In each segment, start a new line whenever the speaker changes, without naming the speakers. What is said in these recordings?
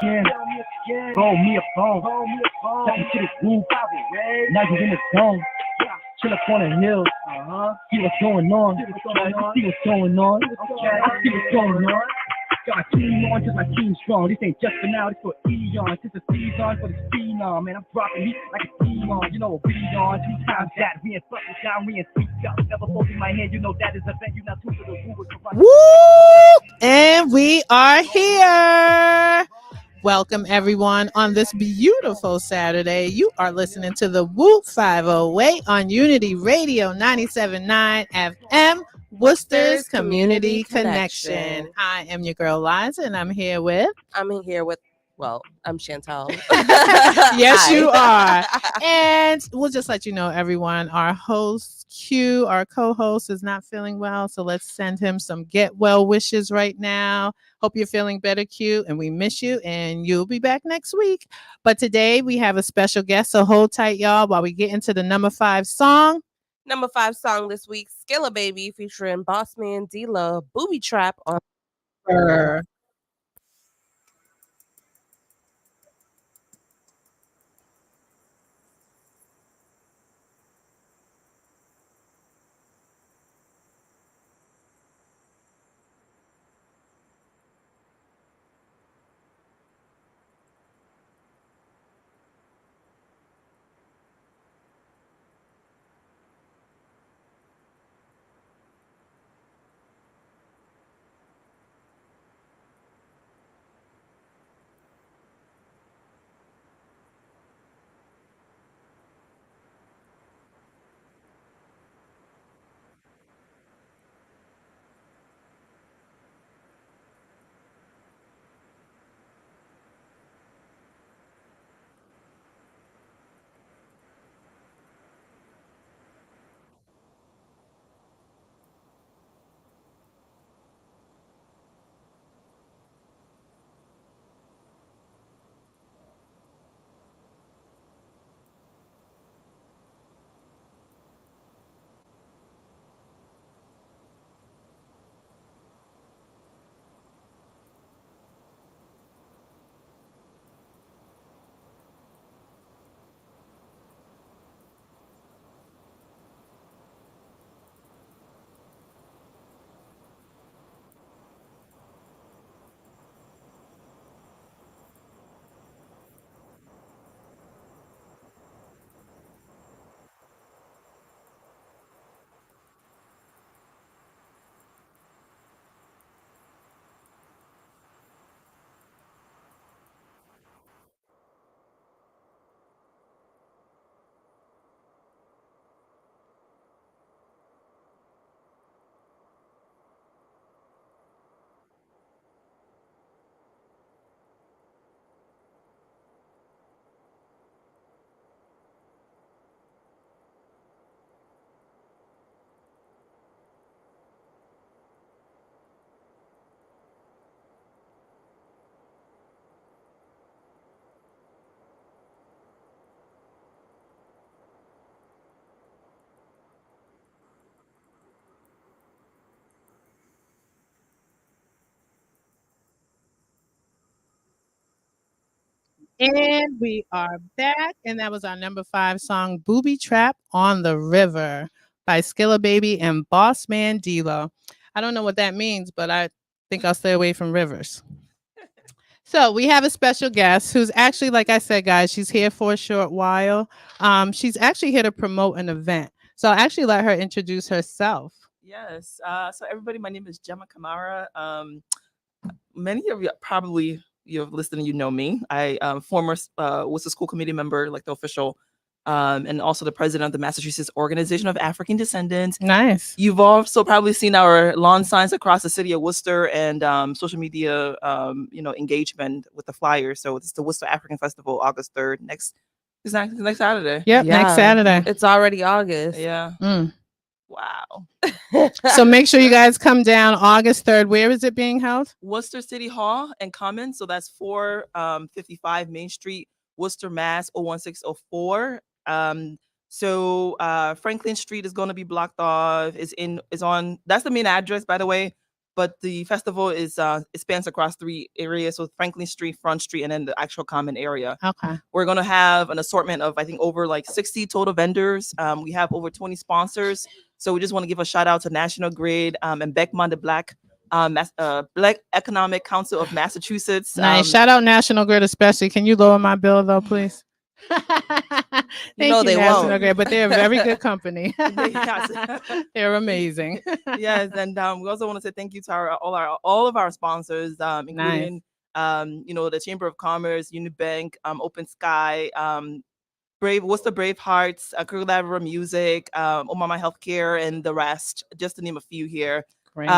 again. Roll me a bone. Step into the Woo508. Now you in the zone. Chill up on the hill. See what's going on. See what's going on. See what's going on. Got my team on, just my team strong. This ain't just for now, this for eons. This is season for the phenom. Man, I'm dropping heat like a phenom. You know, we on 2 times that. We ain't fucking down, we ain't sweet up. Never folding my hand, you know that is a thing. You not too for the Woo.
Woo! And we are here. Welcome, everyone, on this beautiful Saturday. You are listening to the Woo508 on Unity Radio 97.9 FM, Worcester's Community Connection. I am your girl, Liza, and I'm here with...
I'm here with, I'm Chantal.
Yes,
Hi.
you are. And we'll just let you know, everyone, our host, Q, our co-host, is not feeling well. So let's send him some get well wishes right now. Hope you're feeling better, Q, and we miss you, and you'll be back next week. But today we have a special guest, so hold tight, y'all, while we get into the number 5 song.
Number 5 song this week, Skilla Baby, featuring Bossman D-Love, Booby Trap on her.
And we are back, and that was our number 5 song, Booby Trap on the River by Skilla Baby and Bossman D-Lo. I don't know what that means, but I think I'll stay away from rivers. So we have a special guest who's actually, like I said, guys, she's here for a short while. She's actually here to promote an event. So I'll actually let her introduce herself.
Yes. So everybody, my name is Gemma Kamara. Many of you probably you've listened and you know me. I former was a school committee member, like the official, and also the president of the Massachusetts Organization of African Descendants.
Nice.
You've also probably seen our lawn signs across the city of Worcester and social media, engagement with the flyers. So it's the Worcester African Festival, August 3rd, next Saturday.
Yep, next Saturday.
It's already August.
Yeah.
Mm.
Wow.
So make sure you guys come down August 3rd. Where is it being held?
Worcester City Hall and Commons. So that's 455 Main Street, Worcester, Mass. 01604. So Franklin Street is going to be blocked off. Is on. That's the main address, by the way. but the festival is it spans across 3 areas, so Franklin Street, Front Street, and then the actual common area.
Okay.
We're gonna have an assortment of I think over like 60 total vendors. We have over 20 sponsors. So we just want to give a shout out to National Grid and Beckman, the Black Economic Council of Massachusetts.
Nice. Shout out National Grid, especially. Can you lower my bill though, please? Thank you,
they
National
won't.
Grid, but they're a very good company.
Yes.
They're amazing.
Yes, and we also want to say thank you to all of our sponsors, including the Chamber of Commerce, Unibank, Open Sky, Brave Hearts, Collaborative Music, Omama Healthcare, and the rest, just to name a few here.
Great.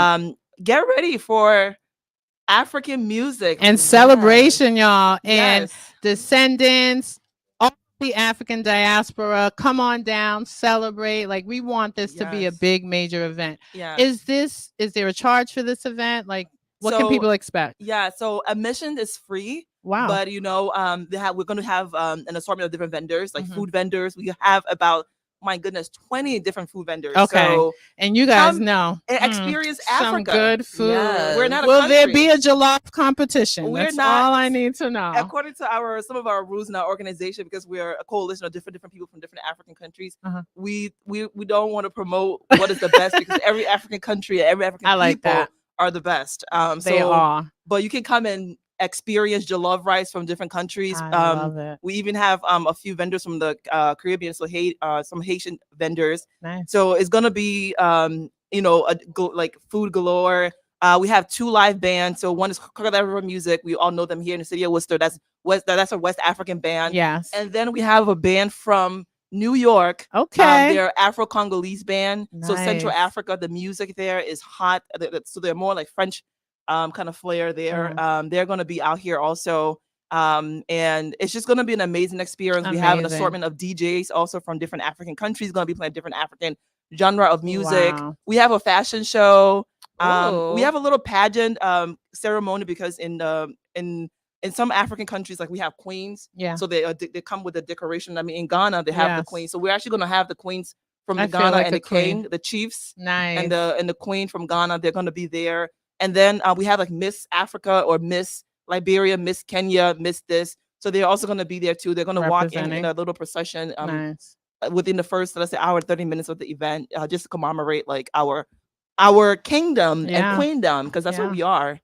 Get ready for African music
And celebration,
Yes.
y'all. And
Yes.
descendants, all the African diaspora, come on down, celebrate. Like, we want this to be a
Yes.
big major event.
Yeah.
Is there a charge for this event? Like, what can
So,
people expect?
Yeah, so admission is free.
Wow.
But we're going to have an assortment of different vendors, like
Mhm.
food vendors. We have about, my goodness, 20 different food vendors.
Okay.
So
And you guys
come
know
and experience
some
Africa.
good food.
Yes.
We're not a
Will there
country.
be a jollof competition?
We're
That's
not-
all I need to know.
According to some of our rules in our organization, because we're a coalition of different people from different African countries,
Uh-huh.
we don't want to promote what is the best because every African country, every African
I like
people
that.
are the best.
They are.
But you can come and experience jollof rice from different countries.
I love it.
We even have a few vendors from the Caribbean, so some Haitian vendors.
Nice.
So it's gonna be like food galore. We have 2 live bands. So one is Collaborative Music. We all know them here in the city of Worcester. That's a West African band.
Yes.
And then we have a band from New York.
Okay.
They're Afro-Congolese band. So Central
Nice.
Africa, the music there is hot. So they're more like French kind of flair there. They're going to be out here also. And it's just going to be an amazing experience. We have an
Amazing.
assortment of DJs also from different African countries going to be playing different African genre of music.
Wow.
We have a fashion show.
Ooh.
We have a little pageant ceremony because in some African countries, like we have queens.
Yeah.
So they come with a decoration. I mean, in Ghana, they have the
Yes.
queens. So we're actually going to have the queens from
I
the
feel
Ghana
like
and
a
the
queen.
king, the chiefs,
Nice.
and the queen from Ghana. They're going to be there. And then we have like Miss Africa or Miss Liberia, Miss Kenya, Miss this. So they're also going to be there too. They're going to walk in
Representing.
a little procession
Nice.
within the first, let's say, hour and 30 minutes of the event, just to commemorate like our kingdom
Yeah.
and queendom, because that's
Yeah.
what we are.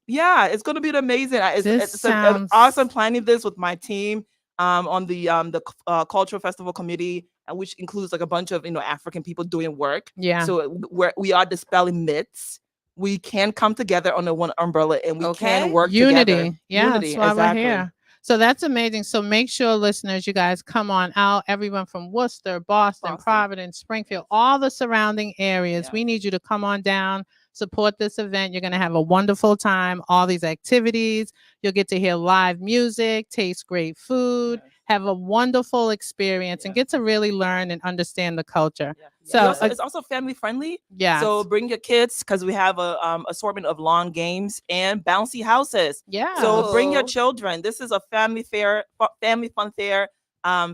It's going to be amazing.
This
It's
sounds-
awesome planning this with my team on the cultural festival committee, which includes like a bunch of African people doing work.
Yeah.
So we are dispelling myths. We can come together under one umbrella and we
Okay.
can work
Unity.
together.
Yeah,
Unity,
that's why
exactly.
we're here. So that's amazing. So make sure, listeners, you guys come on out. Everyone from Worcester, Boston, Providence, Springfield, all the surrounding areas.
Yeah.
We need you to come on down, support this event. You're going to have a wonderful time. All these activities. You'll get to hear live music, taste great food,
Yes.
have a wonderful experience, and
Yeah.
get to really learn and understand the culture.
Yeah.
So,
it's also family friendly.
Yeah.
So bring your kids because we have a assortment of lawn games and bouncy houses.
Yeah.
So bring your
Cool.
children. This is a family fun fair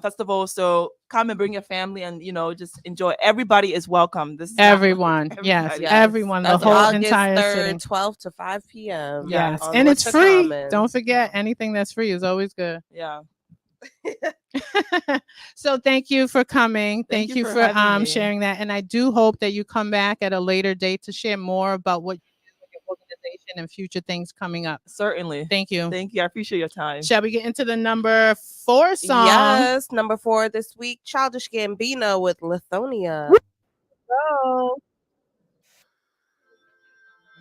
festival. So come and bring your family and just enjoy. Everybody is welcome. This is not-
Everyone. Yes.
everybody.
Yes.
Everyone.
That's
the whole
August
entire
3rd,
city.
12 to 5 p.m.
Yes.
on
And it's
Worcester
free.
Commons.
Don't forget, anything that's free is always good.
Yeah.
So thank you for coming.
Thank
Thank
you
you
for having me.
sharing that. And I do hope that you come back at a later date to share more about what you do with your organization and future things coming up.
Certainly.
Thank you.
Thank you. I appreciate your time.
Shall we get into the number 4 song?
Yes, number 4 this week, Childish Gambino with Lithonia.
Go.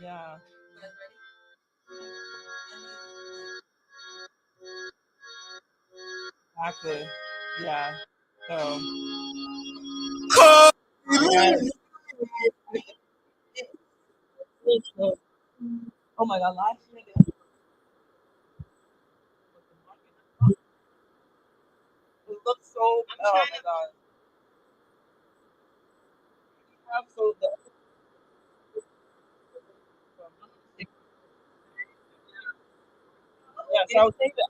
Yeah. Exactly. Yeah. So. Oh my God! Last year it looks so. Oh my God! You have so the. Yeah, so I would think that.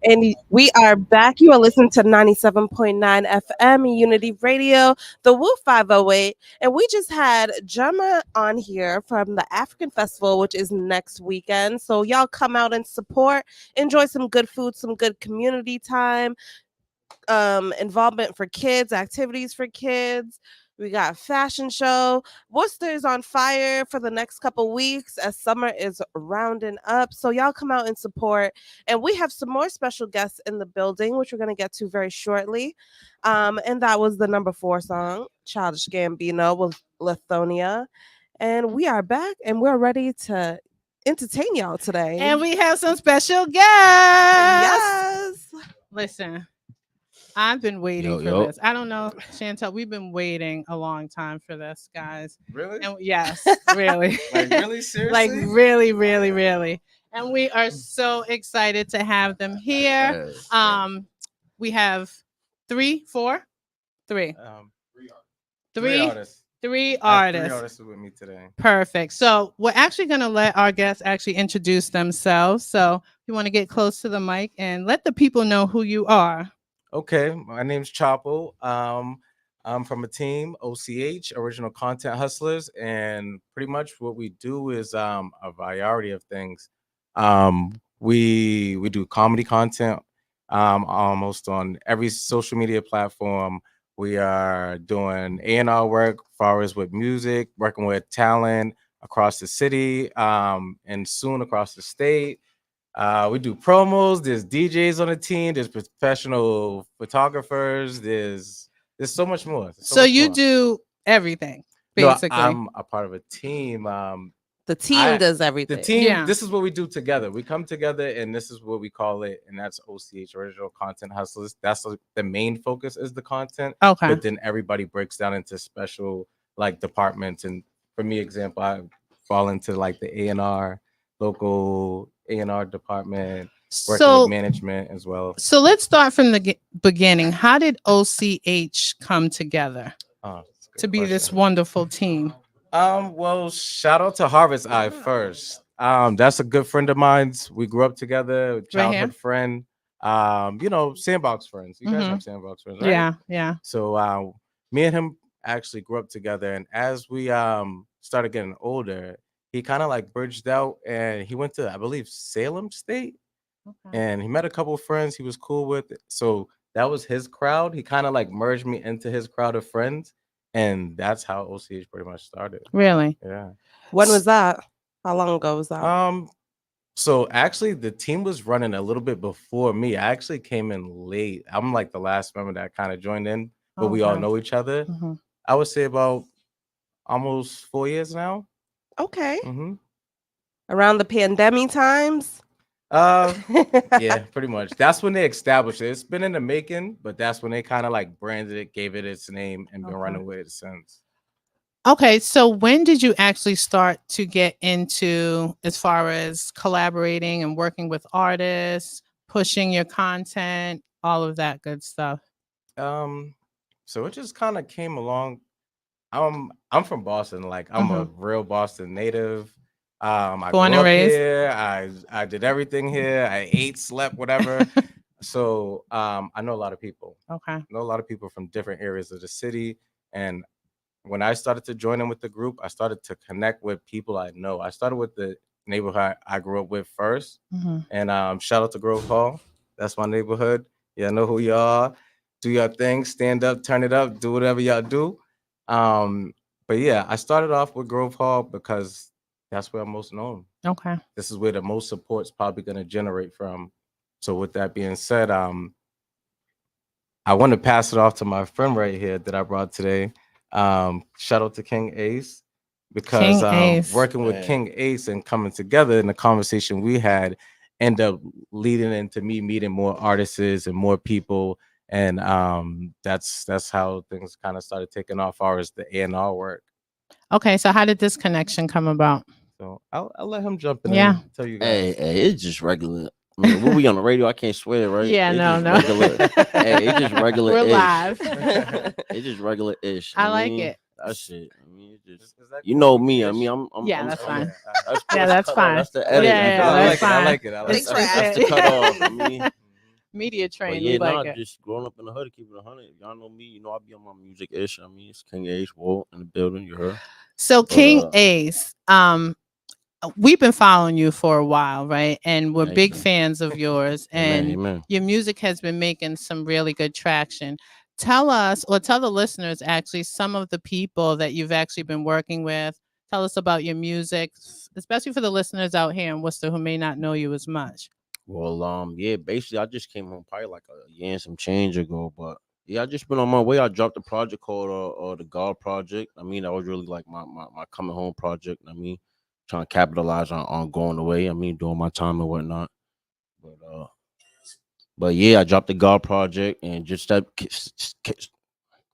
And we are back. You are listening to 97.9 FM Unity Radio, the TheWoo508. And we just had Gemma on here from the African Festival, which is next weekend. So y'all come out and support, enjoy some good food, some good community time, involvement for kids, activities for kids. We got fashion show. Worcester is on fire for the next couple weeks as summer is rounding up. So y'all come out and support. And we have some more special guests in the building, which we're going to get to very shortly. And that was the number 4 song, Childish Gambino with Lithonia. And we are back and we're ready to entertain y'all today.
And we have some special guests.
Yes.
Listen, I've been waiting for this. I don't know, Chantel, we've been waiting a long time for this, guys.
Really?
And yes, really.
Like really seriously?
Like really, really, really. And we are so excited to have them here. We have three artists.
Three artists.
Three
I have
artists.
3 artists with me today.
Perfect. So we're actually going to let our guests actually introduce themselves. So you want to get close to the mic and let the people know who you are.
Okay, my name's Chapo. I'm from a team, OCH, Original Content Hustlers, and pretty much what we do is a variety of things. We do comedy content almost on every social media platform. We are doing A&R work as far as with music, working with talent across the city and soon across the state. We do promos. There's DJs on the team. There's professional photographers. There's so much more.
So you do everything, basically.
No, I'm a part of a team.
The team does everything.
The team.
Yeah.
This is what we do together. We come together, and this is what we call it, and that's OCH, Original Content Hustlers. That's the main focus is the content.
Okay.
But then everybody breaks down into special like departments. And for me, example, I fall into like the A&R, local A&R department, working with management as well.
So let's start from the beginning. How did OCH come together to be this wonderful team?
Well, shout out to Harvest Eye first. That's a good friend of mine's. We grew up together, childhood friend. Sandbox friends. You guys have Sandbox friends, right?
Yeah.
So me and him actually grew up together, and as we started getting older, he kind of like bridged out and he went to, I believe, Salem State. And he met a couple of friends he was cool with. So that was his crowd. He kind of like merged me into his crowd of friends. And that's how OCH pretty much started.
Really?
Yeah.
When was that? How long ago was that?
So actually the team was running a little bit before me. I actually came in late. I'm like the last member that kind of joined in, but we all know each other. I would say about almost 4 years now.
Okay. Around the pandemic times?
Yeah, pretty much. That's when they established it. It's been in the making, but that's when they kind of like branded it, gave it its name, and been running with it since.
Okay, so when did you actually start to get into as far as collaborating and working with artists, pushing your content, all of that good stuff?
So it just kind of came along. I'm from Boston, like I'm a real Boston native. I
Born
grew
and
up
raised
here. I did everything here. I ate, slept, whatever. So I know a lot of people.
Okay.
I know a lot of people from different areas of the city. And when I started to join in with the group, I started to connect with people I know. I started with the neighborhood I grew up with first. And shout out to Grove Hall. That's my neighborhood. Yeah, I know who y'all are. Do your thing, stand up, turn it up, do whatever y'all do. But yeah, I started off with Grove Hall because that's where I'm most known.
Okay.
This is where the most support's probably going to generate from. So with that being said, I want to pass it off to my friend right here that I brought today. Shout out to King Ace, because working with King Ace and coming together in the conversation we had ended up leading into me meeting more artists and more people. And that's how things kind of started taking off as far as the A&R work.
Okay, so how did this connection come about?
So I'll let him jump in and tell you guys.
Hey, it's just regular. I mean, when we on the radio, I can't swear, right?
Yeah,
it's
no.
It's just regular.
We're live.
It's just regular-ish.
I like it.
That shit. I mean, it's just you know me. I mean, I'm
that's fine.
That's
fine.
That's the edit.
Yeah, that's fine.
I like it.
That's the cut off. I mean,
Media
But
trained.
yeah,
We like
nah,
it.
just growing up in the hood, keeping it 100. Y'all know me, you know I be on my music ish. I mean, it's King Ace Walt in the building. You heard?
So
But
King Ace, we've been following you for a while, right? And we're
thank
big
you.
fans of yours.
Amen,
And
amen.
your music has been making some really good traction. Tell us, or tell the listeners actually, some of the people that you've actually been working with. Tell us about your music, especially for the listeners out here in Worcester who may not know you as much.
Well, yeah, basically, I just came home probably like a year and some change ago, but yeah, I just been on my way. I dropped a project called the God Project. I mean, that was really like my coming home project. I mean, trying to capitalize on going away. I mean, doing my time and whatnot. But yeah, I dropped the God Project and just that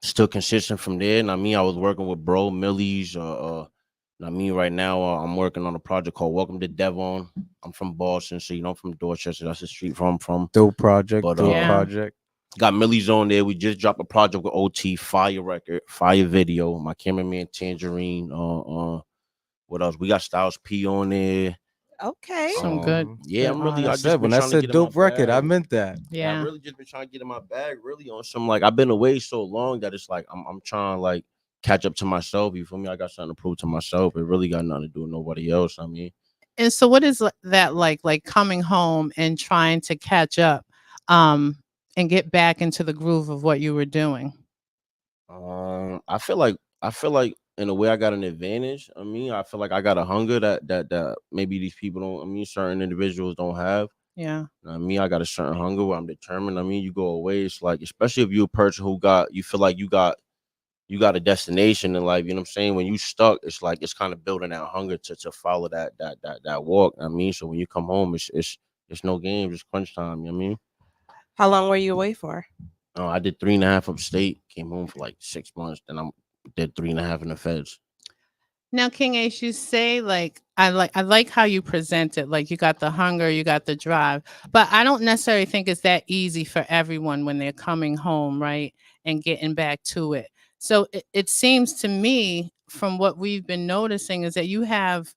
still consistent from there. And I mean, I was working with Bro Millie's. And I mean, right now I'm working on a project called Welcome to Devon. I'm from Boston, so you know I'm from Dorchester. That's the street from.
Dope project,
But
dope
Yeah.
project.
got Millie's on there. We just dropped a project with OT, fire record, fire video. My cameraman Tangerine. What else? We got Styles P on there.
Okay.
Some good.
Yeah,
good
I'm really. I
artists.
just been
When I
trying to
said
get in my
dope record, I
bag.
meant that.
Yeah, I
Yeah.
really just been trying to get in my bag, really on some like I've been away so long that it's like I'm trying to like catch up to myself. You feel me? I got something to prove to myself. It really got nothing to do with nobody else. I mean,
And so what is that like coming home and trying to catch up um and get back into the groove of what you were doing?
I feel like in a way I got an advantage. I mean, I feel like I got a hunger that maybe these people don't. I mean, certain individuals don't have.
Yeah.
I mean, I got a certain hunger where I'm determined. I mean, you go away, it's like, especially if you're a person who you feel like you got a destination in life. You know what I'm saying? When you stuck, it's like it's kind of building that hunger to follow that walk. I mean, so when you come home, it's no games, it's crunch time. You know what I mean?
How long were you away for?
I did 3.5 upstate, came home for like 6 months, then I did 3.5 in the feds.
Now, King Ace, you say like I like how you present it. Like you got the hunger, you got the drive, but I don't necessarily think it's that easy for everyone when they're coming home, right, and getting back to it. So it seems to me, from what we've been noticing, is that you have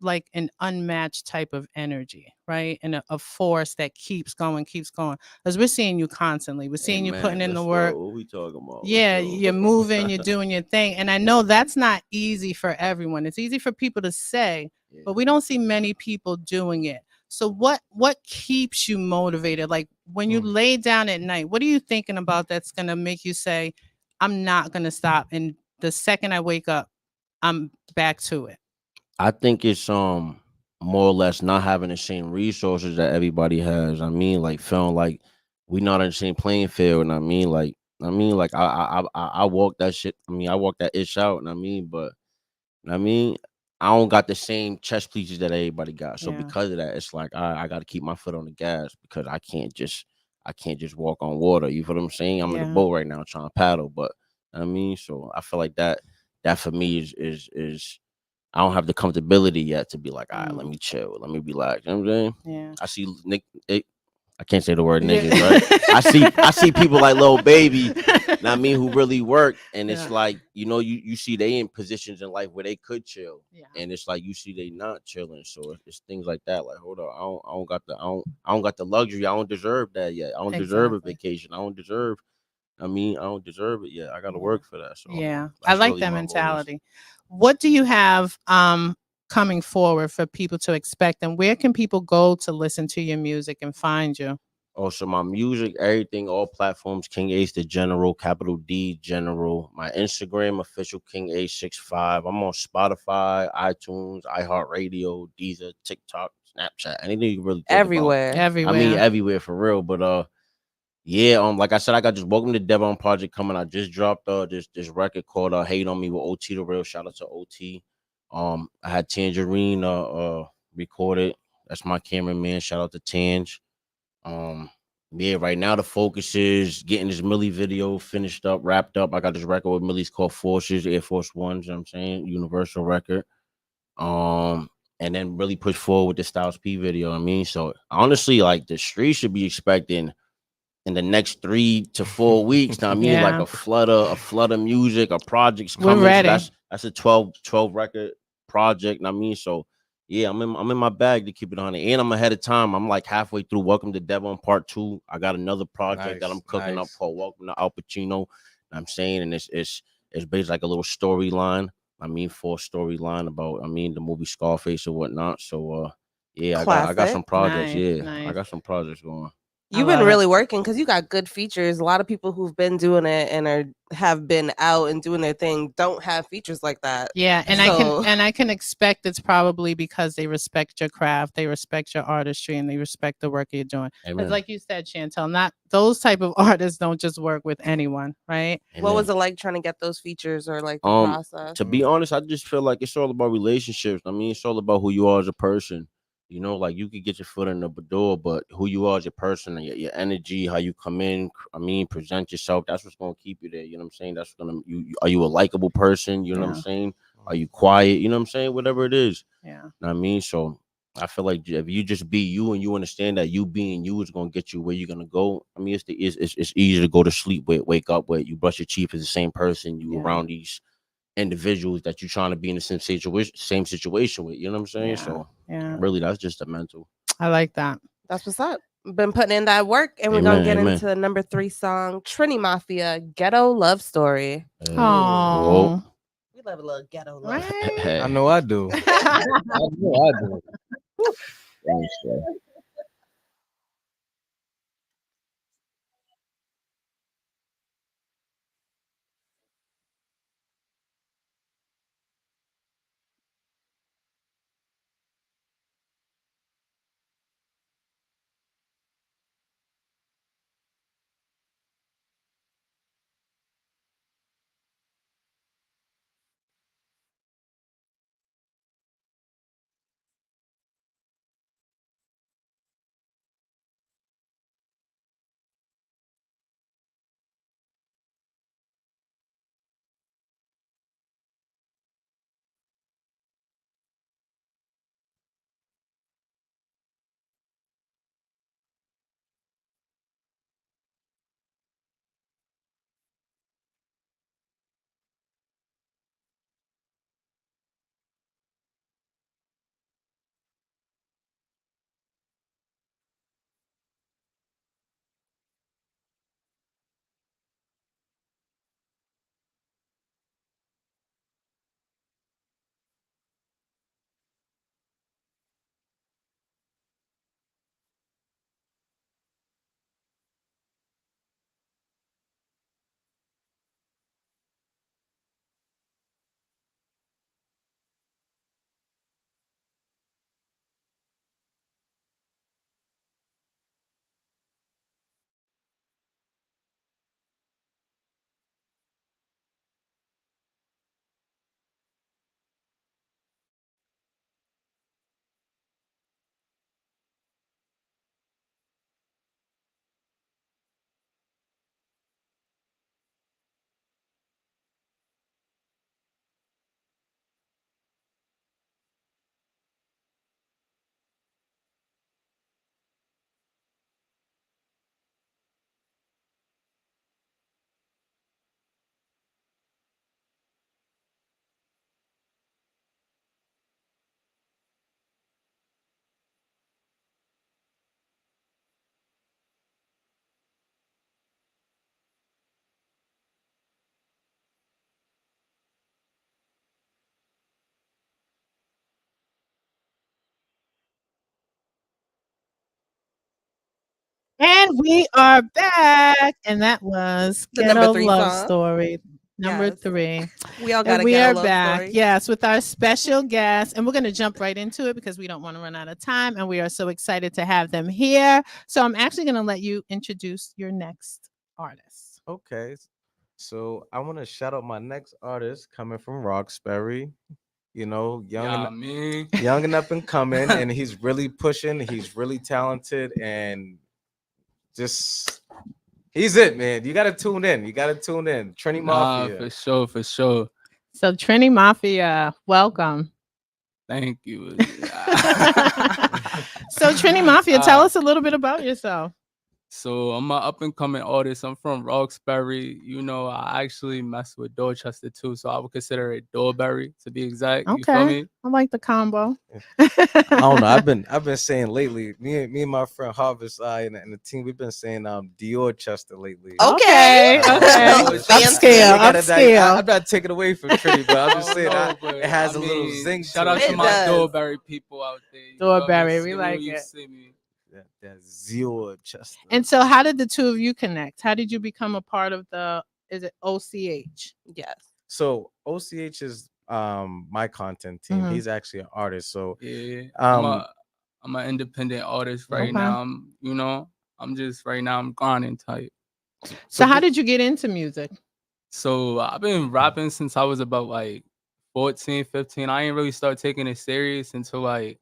like an unmatched type of energy, right? And a force that keeps going, keeps going. Because we're seeing you constantly. We're
Hey
seeing you putting
man,
in the
let's
work.
go. What we talking about? Let's
Yeah,
go.
you're moving, you're doing your thing. And I know that's not easy for everyone. It's easy for people to say, but we don't see many people doing it. So what keeps you motivated? Like when you lay down at night, what are you thinking about that's gonna make you say, I'm not gonna stop? And the second I wake up, I'm back to it.
I think it's more or less not having the same resources that everybody has. I mean, like feeling like we not on the same playing field. And I mean, like I walk that shit. I mean, I walk that ish out. And I mean, I don't got the same chest pleases that everybody got. So
Yeah.
because of that, it's like I got to keep my foot on the gas because I can't just walk on water. You feel what I'm saying? I'm in the
Yeah.
boat right now trying to paddle, but I mean, so I feel like that for me is I don't have the comfortability yet to be like, all right, let me chill, let me relax. You know what I'm saying?
Yeah.
I see Nick. I can't say the word
Yeah.
niggas, right? I see people like Lil Baby, not me, who really work, and it's
Yeah.
like you see they in positions in life where they could chill,
Yeah.
and it's like you see they not chilling. So it's things like that. Like, hold on, I don't got the luxury. I don't deserve that yet. I don't deserve a
Exactly.
vacation. I don't deserve. I mean, I don't deserve it yet. I got to
Yeah.
work for that. So
Yeah. I
that's
like
really
that
my motive.
mentality. What do you have coming forward for people to expect, and where can people go to listen to your music and find you?
Also, my music, everything, all platforms, King Ace the General, capital D General. My Instagram, official King Ace 65. I'm on Spotify, iTunes, iHeartRadio, Deezer, TikTok, Snapchat, anything you can really think about.
Everywhere.
Everywhere.
I mean, everywhere for real. But yeah, like I said, I got this Welcome to Devon project coming. I just dropped this record called Hate on Me with OT the Real. Shout out to OT. I had Tangerine recorded. That's my cameraman. Shout out to Tange. Um, yeah, right now the focus is getting this Millie video finished up, wrapped up. I got this record with Millie's called Forces, Air Force Ones, you know what I'm saying? Universal record. And then really push forward with the Styles P video. I mean, so honestly, like the street should be expecting in the next 3 to 4 weeks. Now, I mean, like
Yeah.
a flood of music, a project's
We're
coming. So
ready.
that's a 12 record project. I mean, so yeah, I'm in my bag to keep it on it, and I'm ahead of time. I'm like halfway through Welcome to Devon Part 2. I got another project that I'm cooking up called Welcome to Al Pacino. I'm saying, and it's based like a little storyline. I mean, full storyline about the movie Scarface or whatnot. So yeah, I got some projects. I got some projects going.
You've been really working because you got good features. A lot of people who've been doing it and have been out and doing their thing don't have features like that.
Yeah, and I can expect it's probably because they respect your craft, they respect your artistry, and they respect the work you're doing. Because like you said, Chantel, not those type of artists don't just work with anyone, right?
Amen. What was it like trying to get those features or like the process?
To be honest, I just feel like it's all about relationships. I mean, it's all about who you are as a person. You know, like you could get your foot in the door, but who you are as a person, and your energy, how you come in, present yourself, that's what's gonna keep you there. You know what I'm saying? That's gonna are you a likable person? You know what I'm saying? Are you quiet? You know what I'm saying? Whatever it is.
Yeah.
You know what I mean? So I feel like if you just be you and you understand that you being you is gonna get you where you're gonna go. I mean, it's easy to go to sleep with, wake up with, you brush your teeth as the same person, you around these individuals that you're trying to be in the same situation with, you know what I'm saying? So really that's just the mental.
I like that.
That's what's up. Been putting in that work, and we're gonna get into the number 3 song, Trini Mafia, Ghetto Love Story.
Oh,
we love a little ghetto love.
Right?
I know I do. I know I do.
And we are back, and that was
The
Ghetto
number 3
Love
song.
Story, number 3.
We all got
and
a
we
ghetto
are
love
back,
story.
yes, with our special guest, and we're going to jump right into it because we don't want to run out of time, and we are so excited to have them here. So I'm actually going to let you introduce your next artist.
Okay, so I want to shout out my next artist coming from Roxbury. You know, young and up and coming, and he's really pushing. He's really talented, and just he's it, man. You gotta tune in. Trini Mafia.
For sure.
So Trini Mafia, welcome.
Thank you.
So Trini Mafia, tell us a little bit about yourself.
So I'm an up and coming artist. I'm from Roxbury. You know, I actually mess with Dorchester too. So I would consider it Dorbury to be exact. You feel
Okay.
me?
I like the combo.
I don't know. I've been saying lately. Me and my friend Harvest and the team. We've been saying Dior Chester lately.
Okay.
Okay. Okay.
Fancy.
Upscale.
I'm not taking away from Trinity, but I'm just saying
but
it has
I
a little
mean,
zing
shout
to
out
it.
to
It
my
does.
Dorbury people out there. You feel me?
Dorbury, we
See me
like
when you
it.
see me.
That Dior Chester.
And so, how did the two of you connect? How did you become a part of is it OCH?
Yes.
So OCH is my content team.
Mhm.
He's actually an artist. So
Yeah,
um
I'm an independent artist right
Okay.
now. I'm just right now. I'm grinding type.
So, how did you get into music?
So I've been rapping since I was about like 14, 15. I ain't really start taking it serious until like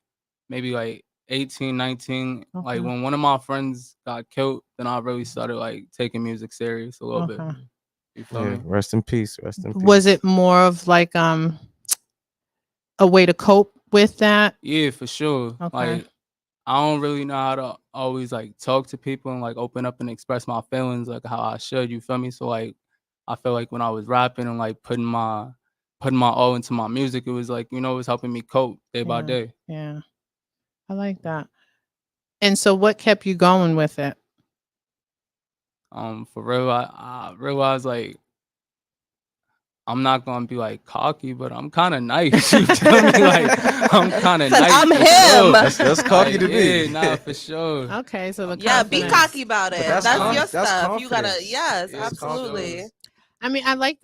maybe like 18, 19. Like
Okay.
when one of my friends got killed, then I really started like taking music serious a little bit.
Okay.
You feel
yeah,
me?
rest in peace. Rest in peace.
Was it more of like a way to cope with that?
Yeah, for sure.
Okay.
Like I don't really know how to always like talk to people and like open up and express my feelings like how I should. You feel me? So like I feel like when I was rapping and like putting my all into my music, it was like it was helping me cope day by
Yeah.
day.
Yeah. I like that. And so, what kept you going with it?
For real, I realized like I'm not gonna be like cocky, but I'm kind of nice. You feel me? Like I'm kind of
Said,
nice.
"I'm
for
him."
Sure.
That's cocky to me.
Yeah, nah, for sure.
Okay, so the
Yeah, be
confidence.
cocky about it.
that's
That's
con-
your
that's
stuff. You gotta,
confidence.
yes,
Yeah,
That's
absolutely.
confidence.
I mean, I like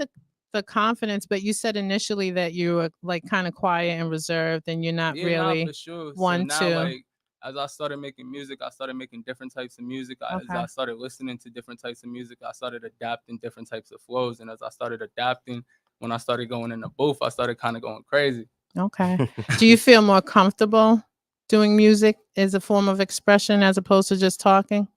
the confidence, but you said initially that you were like kind of quiet and reserved, and you're not
Yeah, nah,
really
for sure. So
one
now,
to.
like, as I started making music, I started making different types of music. As
Okay.
I started listening to different types of music, I started adapting different types of flows. And as I started adapting, when I started going in the booth, I started kind of going crazy.
Okay. Do you feel more comfortable doing music as a form of expression as opposed to just talking?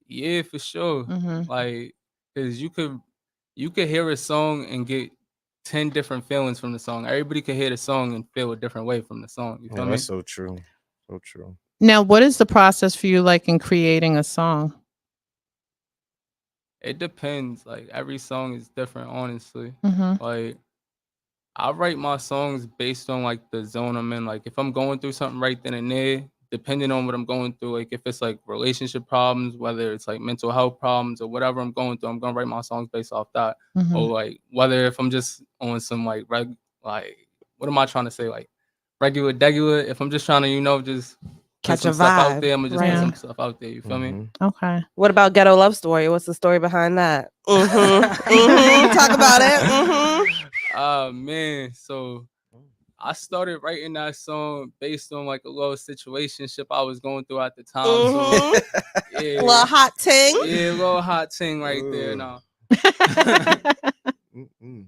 Yeah, for sure.
Mm-hmm.
Like, cause you could hear a song and get 10 different feelings from the song. Everybody could hear the song and feel a different way from the song. You
Yeah,
feel me?
that's so true. So true.
Now, what is the process for you like in creating a song?
It depends. Like every song is different, honestly.
Mm-hmm.
Like I write my songs based on like the zone I'm in. Like if I'm going through something right then and there, depending on what I'm going through, like if it's like relationship problems, whether it's like mental health problems or whatever I'm going through, I'm gonna write my songs based off that.
Mm-hmm.
Or like whether if I'm just on some like like what am I trying to say? Like regular. If I'm just trying to, just put
Catch
some
a
stuff out
vibe.
there, I'm gonna just
Right.
put some stuff out there. You feel me?
Mhm.
Okay.
What about Ghetto Love Story? What's the story behind that? Talk about it.
Oh man, so I started writing that song based on like a little situationship I was going through at the time. So yeah,
Little hot ting.
yeah, a little hot ting right there
Ooh.
now.
Mm-mm.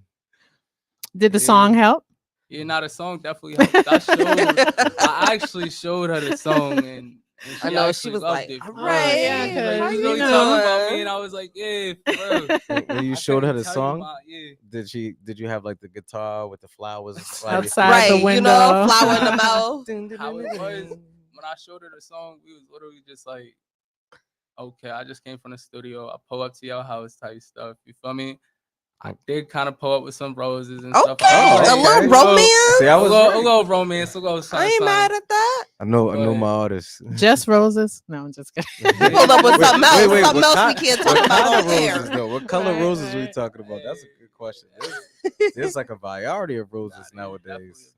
Did the
Yeah.
song help?
Yeah, now the song definitely helped. I actually showed her the song and
I
she
know, she
actually
was
loved
like,
it. For
"All
real.
right,
Yeah,
yeah,
she's like,
'cause
you
you
really
know.
talking about me? And I was like, yeah, for real.
When you
I
showed her
couldn't
the
tell you
song,
about- yeah.
did you have like the guitar with the flowers
Outside
Right,
the
you
window.
know, flower in the mouth.
How it was when I showed her the song, we was literally just like, okay, I just came from the studio. I pull up to your house type stuff. You feel me? I did kind of pull up with some roses and stuff.
Okay,
I was
a
like,
little
okay.
romance.
See, I was
a
right.
little romance, a little
I
something.
ain't mad at that.
I know
But-
my artists.
Just roses? No, I'm just kidding.
You pulled up with something else.
Wait,
Something
what
else we
kind-
can't
what
talk about
kind
on
of roses
air.
though? What color
Right,
roses are we
right.
talking about? That's a good question. There's like a variety of roses nowadays.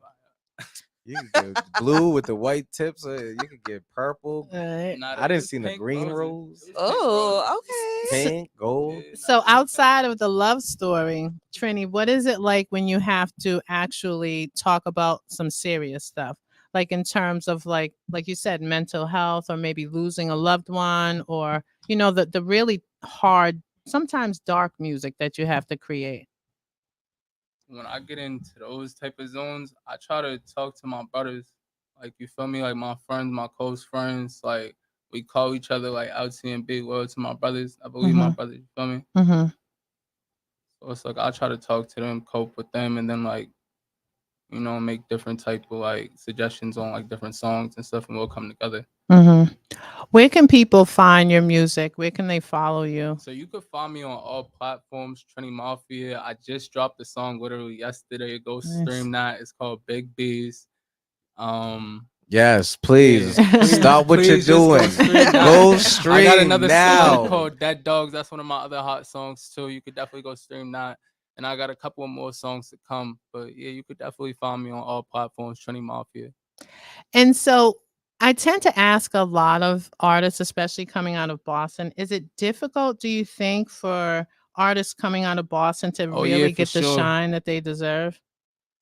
You can get blue with the white tips. You can get purple.
Right.
I didn't see the green rose.
Oh, okay.
Pink, gold.
So outside of the love story, Trini, what is it like when you have to actually talk about some serious stuff? Like in terms of like you said, mental health or maybe losing a loved one or, the really hard, sometimes dark music that you have to create.
When I get into those type of zones, I try to talk to my brothers. Like you feel me, like my friends, my close friends. Like we call each other like LT and Big Loyal to my brothers. I believe my brothers. You feel me?
Mm-hmm.
So it's like I try to talk to them, cope with them, and then like you know, make different type of like suggestions on like different songs and stuff, and we'll come together.
Mm-hmm. Where can people find your music? Where can they follow you?
So you could find me on all platforms, Trini Mafia. I just dropped the song literally yesterday. Go
Nice.
stream that. It's called Big B's.
Yes, please
Yeah,
stop what you're
please just
doing.
stream that.
Go
I got
stream
another
now.
song called Dead Dogs. That's one of my other hot songs too. You could definitely go stream that. And I got a couple more songs to come. But yeah, you could definitely find me on all platforms, Trini Mafia.
And so I tend to ask a lot of artists, especially coming out of Boston, is it difficult, do you think, for artists coming out of Boston to
Oh yeah,
really
for
get the
sure.
shine that they deserve?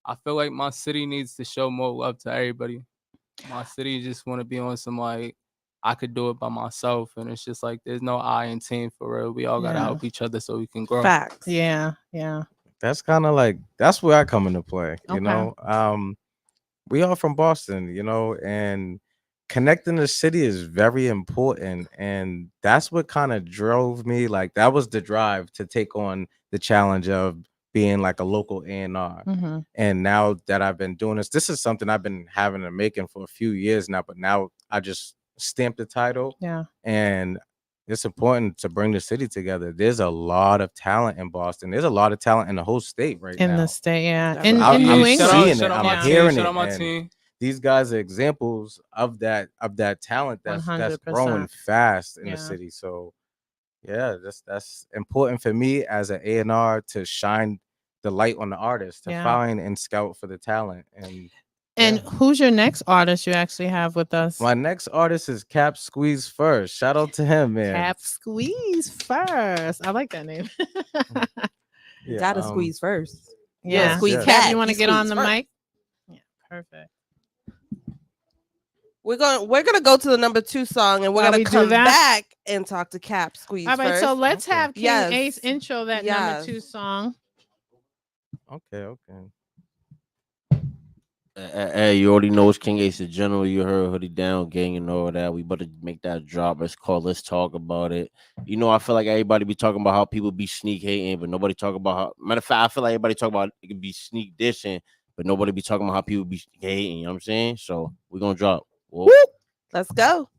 I feel like my city needs to show more love to everybody. My city just want to be on some like I could do it by myself, and it's just like there's no I in team for real. We all gotta
Yeah.
help each other so we can grow.
Facts.
Yeah.
That's kind of like that's where I come into play. You
Okay.
know, we are from Boston, you know, and connecting the city is very important. And that's what kind of drove me. Like that was the drive to take on the challenge of being like a local A&R.
Mm-hmm.
And now that I've been doing this is something I've been having and making for a few years now, but now I just stamped the title.
Yeah.
And it's important to bring the city together. There's a lot of talent in Boston. There's a lot of talent in the whole state right
In
now.
the state, yeah.
Definitely.
In
I'm
New
seeing
England.
it.
Shout out my
I'm
team.
hearing
Shout
it.
out my
And
team.
these guys are examples of that talent that's
100%.
growing fast in
Yeah.
the city. So yeah, that's important for me as an A&R to shine the light on the artist, to
Yeah.
find and scout for the talent. And
And
yeah.
who's your next artist you actually have with us?
My next artist is Cap Squeeze First. Shout out to him, man.
Cap Squeeze First. I like that name.
You
Yeah,
gotta squeeze first.
Yeah.
Squeeze
yes.
Cap,
Cap,
you want to
he
get on
squeezed
the
first.
mic? Yeah, perfect.
We're gonna go to the number 2 song, and we're
While
gonna
we do
come
that?
back and talk to Cap Squeeze
All right,
first.
so let's
Okay.
have King
Yes.
Ace intro that number 2 song.
Okay.
Hey, you already know it's King Ace the General. You heard Hoodie Down Gang and all that. We better make that drop. It's called Let's Talk About It. You know, I feel like everybody be talking about how people be sneak hating, but nobody talk about how. Matter of fact, I feel like everybody talk about it could be sneak dishing, but nobody be talking about how people be sneak hating. You know what I'm saying? So we're gonna drop. Whoa.
Woo! Let's go.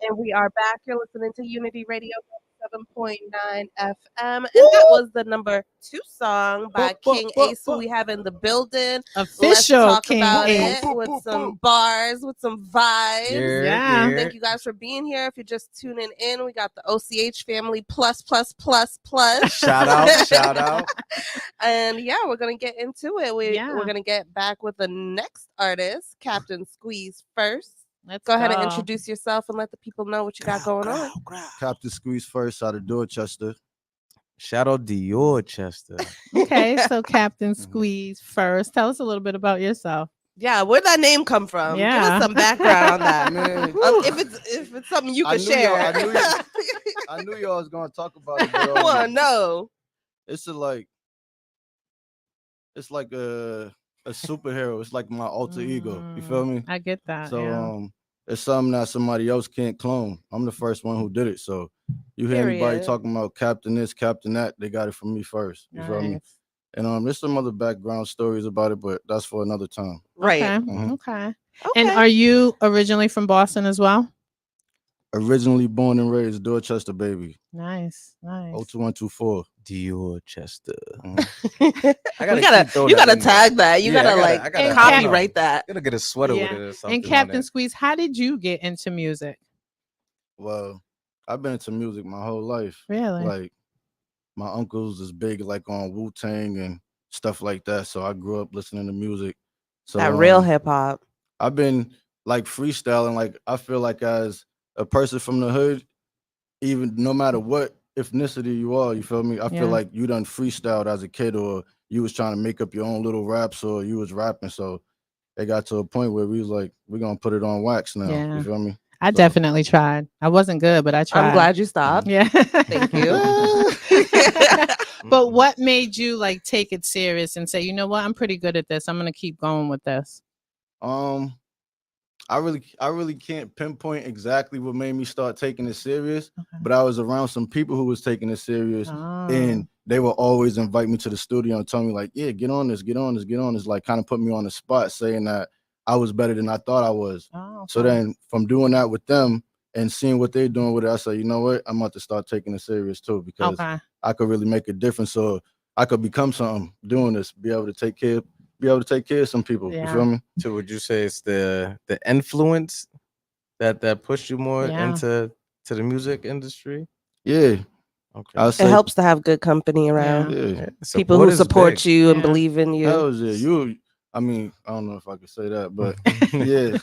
And we are back. You're listening to Unity Radio 7.9 FM. And that was the number 2 song by King Ace, who we have in the building. Let's
Official
talk
King
about
Ace.
it with some bars, with some vibes.
Yeah.
Thank you guys for being here. If you're just tuning in, we got the OCH family plus.
Shout out.
And yeah, we're gonna get into it.
Yeah.
We're gonna get back with the next artist, Captain Squeeze first.
Let's
Go ahead and introduce yourself and let the people know what you got going on.
Captain Squeeze first out of Dorchester.
Shout out Dorchester.
Okay, so Captain Squeeze first. Tell us a little bit about yourself.
Yeah, where'd that name come from? Give
Yeah.
us some background on that.
Man,
If it's something you
I
can
knew
share.
I knew y'all was gonna talk about it. But,
Well, no.
it's like a superhero. It's like my alter ego. You feel me?
I get that.
So
yeah.
it's something that somebody else can't clone. I'm the first one who did it. So you hear anybody
Period.
talking about Captain this, Captain that, they got it from me first. You feel me?
Nice.
And there's some other background stories about it, but that's for another time.
Right.
Okay.
Mhm.
Okay.
Okay.
And are you originally from Boston as well?
Originally born and raised Dorchester, baby.
Nice. Nice.
02124.
Dorchester.
Mhm.
I
you
gotta
gotta tag that. You
Yeah,
gotta
I gotta
copyright that.
Gotta get a sweater with
Yeah.
it or something.
And
on
Captain
that.
Squeeze, how did you get into music?
Well, I've been into music my whole life.
Really?
Like my uncles is big like on Wu-Tang and stuff like that. So I grew up listening to music. So
That real hip hop.
I've been like freestyling. Like I feel like as a person from the hood, even no matter what ethnicity you are, you feel me? I
Yeah.
feel like you done freestyled as a kid, or you was trying to make up your own little raps, or you was rapping. So it got to a point where we was like, we're gonna put it on wax now.
Yeah.
You feel me?
I
So-
definitely tried. I wasn't good, but I tried.
I'm glad you stopped.
Yeah.
Thank you.
But what made you like take it serious and say, you know what, I'm pretty good at this. I'm gonna keep going with this.
I really can't pinpoint exactly what made me start taking it serious,
Okay.
but I was around some people who was taking it serious,
Oh.
and they would always invite me to the studio and tell me like, yeah, get on this, like kind of put me on the spot, saying that I was better than I thought I was.
Oh,
So
okay.
then from doing that with them and seeing what they're doing with it, I said, you know what, I'm about to start taking it serious too, because
Okay.
I could really make a difference. So I could become something doing this, be able to take care of some people. You
Yeah.
feel me?
So would you say it's the influence that pushed you more
Yeah.
into the music industry?
Yeah.
Okay.
I'll
It
say,
helps to have good company around.
yeah.
Yeah,
People who
is
support
big.
you and
Yeah.
believe in you.
Hell yeah. I mean, I don't know if I could say that, but yeah.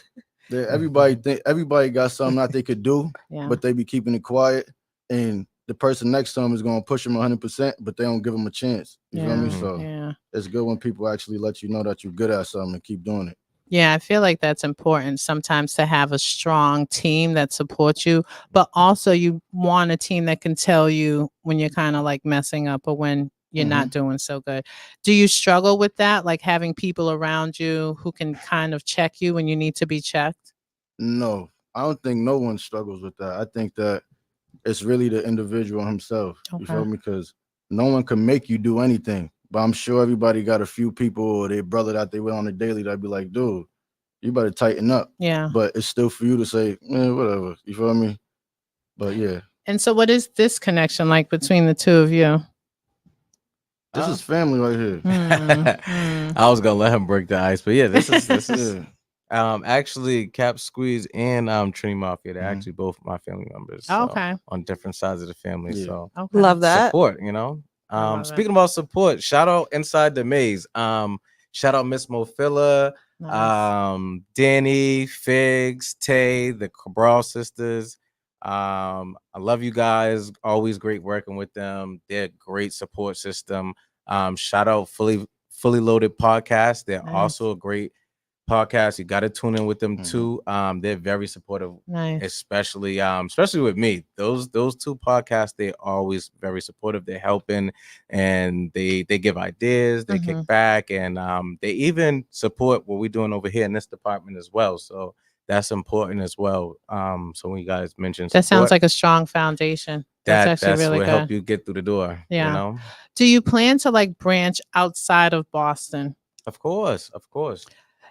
Everybody got something that they could do,
Yeah.
but they be keeping it quiet. And the person next to them is gonna push them 100%, but they don't give them a chance. You feel me?
Yeah.
So
Yeah.
it's good when people actually let you know that you're good at something and keep doing it.
Yeah, I feel like that's important sometimes to have a strong team that supports you, but also you want a team that can tell you when you're kind of like messing up or when you're not doing so good. Do you struggle with that? Like having people around you who can kind of check you when you need to be checked?
No, I don't think no one struggles with that. I think that it's really the individual himself. You feel
Okay.
me? Because no one can make you do anything. But I'm sure everybody got a few people or their brother that they went on a daily that be like, dude, you better tighten up.
Yeah.
But it's still for you to say, whatever. You feel me? But yeah,
And so what is this connection like between the two of you?
this is family right here.
Mm.
I was gonna let him break the ice, but yeah, this is
Yeah.
actually Cap Squeeze and Trini Mafia. They're
Mhm.
actually both my family members.
Oh,
so,
okay.
on different sides of the family.
Yeah.
So
Okay.
Love that.
support, you know.
I love it.
Speaking about support, shout out Inside the Maze. Shout out Miss Mofilla,
Nice.
Danny, Figs, Tay, the Cabral sisters. I love you guys. Always great working with them. They're a great support system. Shout out Fully Loaded Podcast. They're
Nice.
also a great podcast. You got to tune in with them
Mhm.
too. They're very supportive,
Nice.
especially with me. Those two podcasts, they're always very supportive. They're helping, and they give ideas. They kick back, and they even support what we're doing over here in this department as well. So that's important as well. So when you guys mention
That sounds
support,
like a strong foundation. That's actually really
what
good.
help you get through the door.
Yeah.
You know,
Do you plan to like branch outside of Boston?
of course.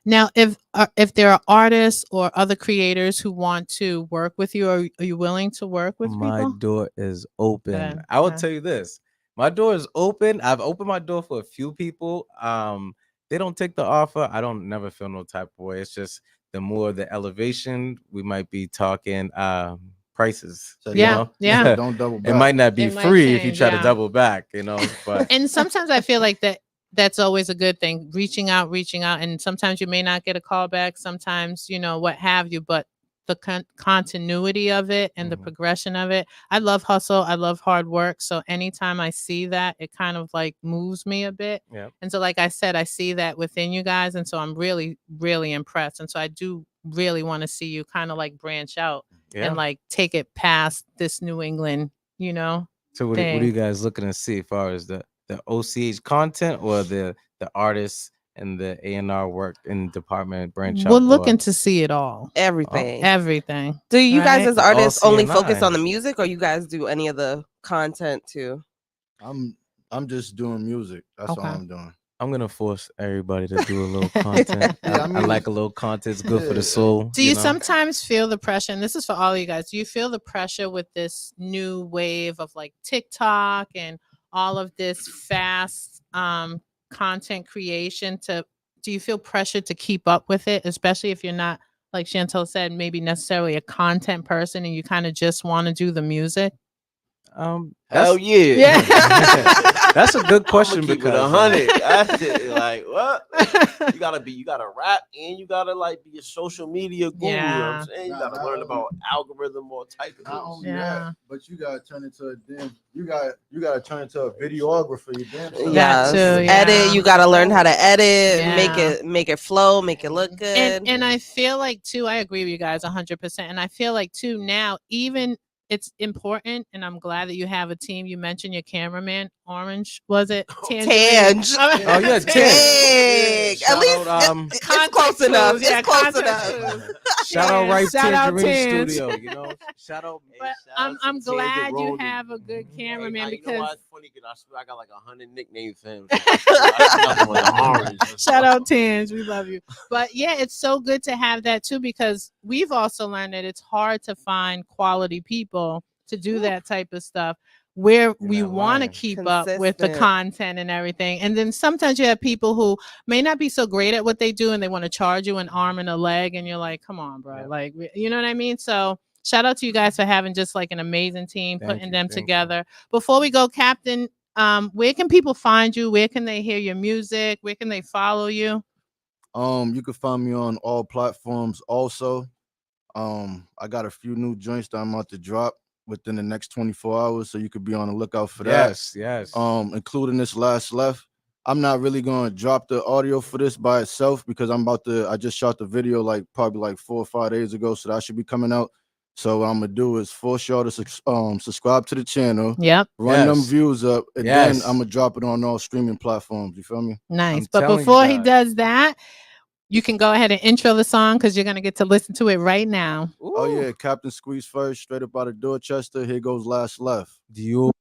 Now, if there are artists or other creators who want to work with you, are you willing to work with
My
people?
door is open.
Good,
I will
good.
tell you this. My door is open. I've opened my door for a few people. They don't take the offer. I don't never feel no type of way. It's just the more the elevation, we might be talking prices.
So
Yeah,
don't,
yeah.
don't double
It
back.
might not be
It might
free if you
change,
try to
yeah.
double back, but
And sometimes I feel like that's always a good thing. Reaching out, and sometimes you may not get a call back. Sometimes what have you, but the continuity of it and the
Mhm.
progression of it. I love hustle. I love hard work. So anytime I see that, it kind of like moves me a bit.
Yeah.
And so, like I said, I see that within you guys, and so I'm really, really impressed. And so I do really want to see you kind of like branch out
Yeah.
and like take it past this New England,
So what are you guys looking to see as far as the OCH content or the artists and the A&R work in department branch
We're
out?
looking to see it all.
Everything.
Everything.
Do you guys
right?
as artists
All
only focus
CNI.
on the music, or you guys do any of the content too?
I'm just doing music. That's all
Okay.
I'm doing.
I'm gonna force everybody to do a little content.
Yeah, I
I
mean-
like a little content. It's good for
Yeah.
the soul.
Do you
know?
sometimes feel the pressure? And this is for all of you guys. Do you feel the pressure with this new wave of like TikTok and all of this fast content creation? Do you feel pressure to keep up with it, especially if you're not, like Chantel said, maybe necessarily a content person and you kind of just want to do the music?
Hell
That's
yeah.
that's a good question
I'ma keep it
because
100. That shit, like what? You gotta rap and you gotta like be a social media guru. You know what
Yeah.
I'm saying? You
Nah,
gotta
not
learn
only-
about algorithm or type of
Not
things.
only
Yeah.
that, but you gotta turn into a damn. You gotta turn into a videographer. You damn self.
That
Yes.
too, yeah.
Edit. You gotta learn how to edit,
Yeah.
make it flow, make it look good.
And I feel like too, I agree with you guys 100%. And I feel like too now, even it's important, and I'm glad that you have a team. You mentioned your cameraman, Orange, was it? Tangerine.
Tange.
Oh yeah,
Dang.
Tange.
At
Shout
least
out,
it's
Contact
close enough.
tools, yeah,
It's close
contact
enough.
tools.
shout out
Yeah,
Rife
shout out
Tangerine
Tange.
Studio. Shout out.
But
shout out
I'm
to
glad you
Tangeroni.
have a good cameraman
Hey, now, you know
because
why it's funny? Cause I swear I got like 100 nicknames for him. So I swear I the orange.
shout out Tange, we love you. But yeah, it's so good to have that too because we've also learned that it's hard to find quality people to do that type of stuff where we
not
want to
lying.
keep up with the
Consistent.
content and everything. And then sometimes you have people who may not be so great at what they do and they want to charge you an arm and a leg and you're like, come on, bro.
Yeah.
Like, you know what I mean? So shout out to you guys for having just like an amazing team,
Thank
putting
you,
them
thank you.
together. Before we go, Captain, where can people find you? Where can they hear your music? Where can they follow you?
You can find me on all platforms. Also, I got a few new joints that I'm about to drop within the next 24 hours, so you could be on the lookout for that.
Yes.
Including this last left. I'm not really gonna drop the audio for this by itself because I just shot the video probably 4 or 5 days ago, so that should be coming out. So what I'm gonna do is force y'all to subscribe to the channel,
Yep.
run them
Yes.
views up, and
Yes.
then I'm gonna drop it on all streaming platforms. You feel me?
Nice.
I'm
But
telling you
before he
guys.
does that, you can go ahead and intro the song because you're going to get to listen to it right now.
Oh yeah, Captain Squeeze first, straight up out of Dorchester. Here goes last left.
Do you?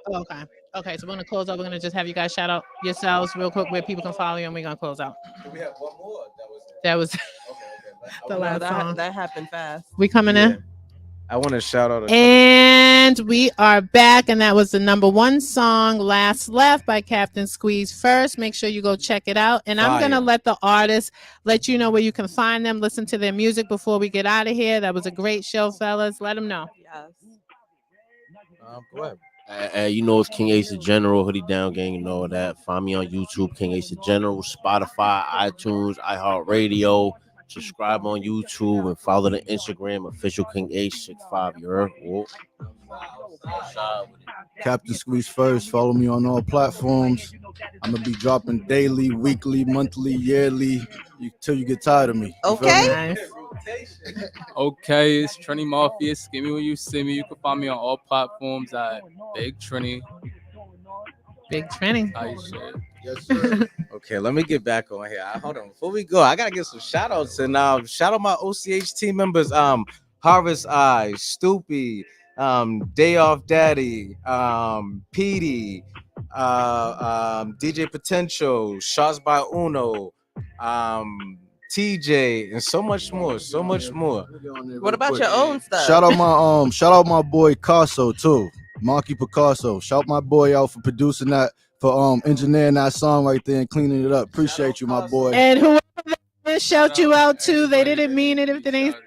Oh, okay. Okay, so we're gonna close out. We're gonna just have you guys shout out yourselves real quick where people can follow you, and we're gonna close out.
Do we have one more?
That was the
No,
last song.
that happened fast.
We coming in.
I want to shout out.
And we are back, and that was the number one song, Last Left by Captain Squeeze First. Make sure you go check it out. And I'm going to let the artists let you know where you can find them, listen to their music before we get out of here. That was a great show, fellas. Let them know.
Yes.
Go ahead.
You know, it's King Ace the General, Hoodie Down Gang, and all that. Find me on YouTube, King Ace the General, Spotify, iTunes, iHeartRadio. Subscribe on YouTube and follow the Instagram, official King Ace 65. You heard? Whoa.
Captain Squeeze First. Follow me on all platforms. I'm gonna be dropping daily, weekly, monthly, yearly, till you get tired of me.
Okay.
Okay, it's Trini Mafia. Skip me when you see me. You can find me on all platforms at Big Trini.
Big Trini.
Nice shit.
Yes, sir.
Okay, let me get back on here. Hold on. Before we go, I gotta give some shout outs and shout out my OCH team members. Harvest Eye, Stoopy, Day Off Daddy, Petey, DJ Potential, Shots by Uno, TJ, and so much more. So much more.
What about your own stuff?
Shout out my boy Casso too. Monkey Picasso. Shout my boy out for producing that, for engineering that song right there and cleaning it up. Appreciate you, my boy.
And whoever they shout you out to, they didn't mean it if they didn't